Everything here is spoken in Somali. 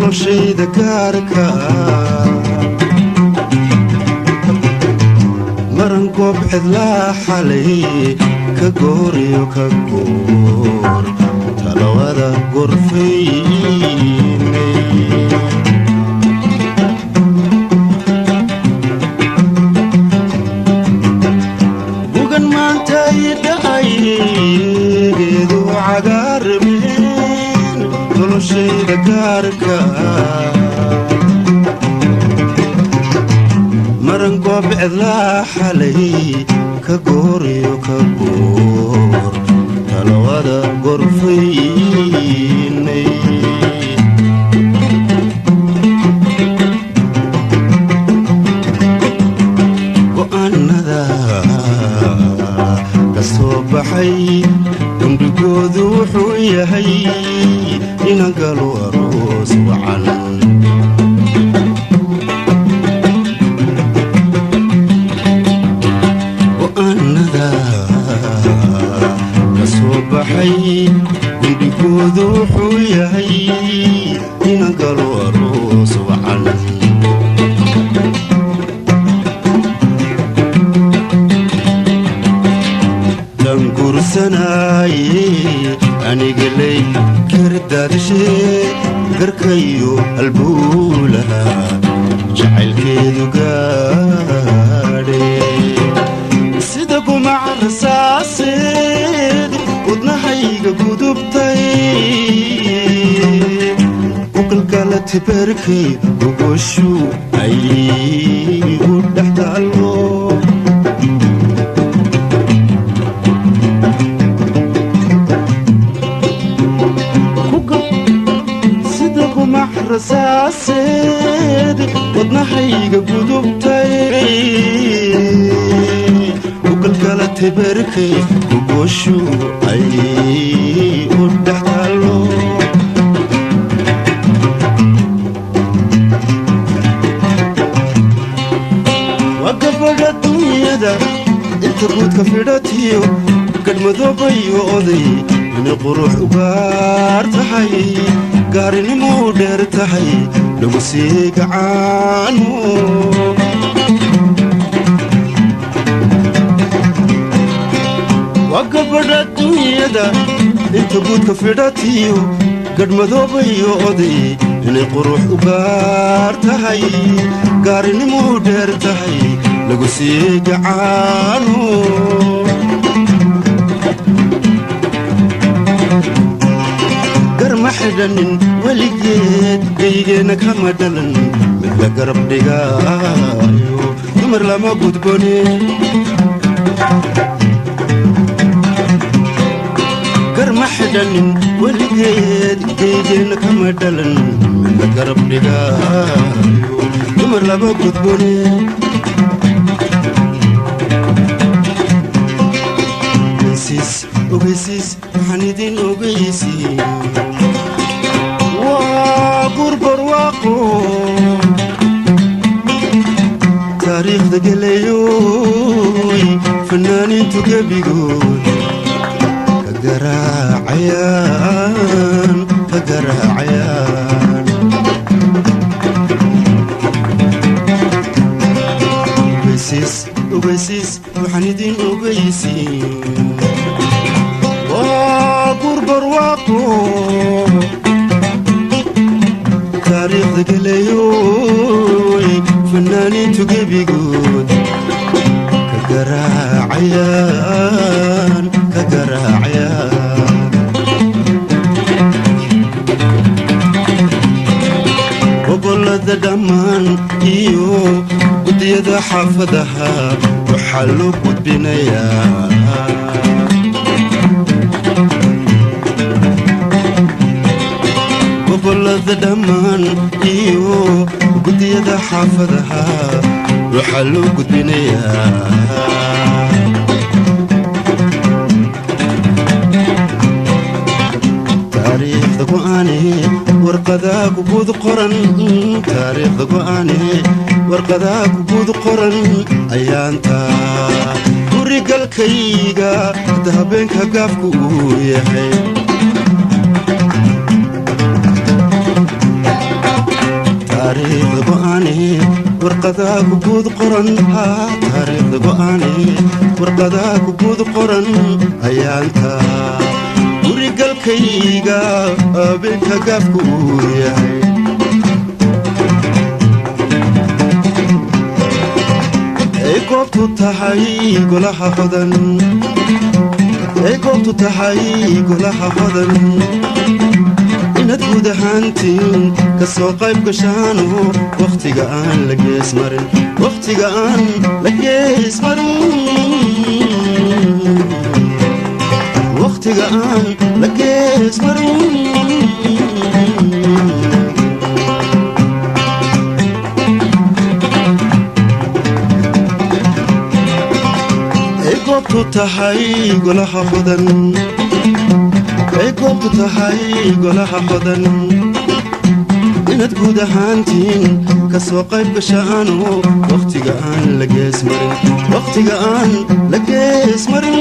noloshayda gaarka maran goob cidlaa xalay ka gooriyo ka goor talawada gorfaynay bugan maanta idhacay geedu cagaarmeen noloshayda gaarka maran goob cidlaa xalay ka gooriyo ka goor talawada gorfaynay go'aanada ka soo baxay dembigoodu wuxuu yahay inaan galo aroos wacan dembigoodu wuxuu yahay inaan galo aroos wacan dan guursanaaye aniga lay kardaadashee garkayo halbuulaha jacaylkeedu gaadhe sida gumaca rasaaseed wadnahayga gudubtay ugalgala tibarkay gogoshu ay u dhex taalo sida gumac rasaaseed wadnahayga gudubtay ugalgala tibarkay gogoshu ay u dhex taalo waa gabadha dunyada inta guudka fidhatiyo gadhmadoobayo oday inay qurux u gaar tahay gaarinimo dheer tahay lagu sii gacaano waa gabadha dunyada inta guudka fidhatiyo gadhmadoobayo oday inay qurux u gaar tahay gaarinimo dheer tahay lagu sii gacaano garma xidhanin weligeed geygeenna kama dhalan mid la garab dhigaayo dumar lama gudbone garma xidhanin weligeed geygeenna kama dhalan mid la garab dhigaayo dumar lama gudbone ogeysiis waxaan idin ogeysiin waa gurbarwaaqo taariikhda gelayoy fanaaniintu gebigood ka garaacayaan ogeysiis waxaan idin ogeysiin waa gurbarwaaqo taariikhda gelayoy fanaaniintu gebigood ka garaacayaan gobolada dhammaan iyo gudiyada xaafadaha waxaa loo gudbinayaa gobolada dhammaan iyo gudiyada xaafadaha waxaa loo gudbinayaa taariikhda go'aane warqadaa guguud qoran taariikhda go'aane warqadaa guguud qoran ayaanta gurigalkayga hadda habeenka gaafku uu yahay warqadaha ku guud qoran taariikhda go'aane warqadaha ku guud qoran ayaanta gurigalkayga bilka gaafku uu yahay ay goobtu tahay golaha hodan ay goobtu tahay golaha hodan inaad guud ahaantiin ka soo qayb gashaano wakhtiga aan la gees marin wakhtiga aan la gees marin wakhtiga aan la gees marin ay goobtu tahay golaha hodan ay goobtu tahay golaha hodan inaad guud ahaantiin ka soo qayb gashaano wakhtiga aan la gees marin wakhtiga aan la gees marin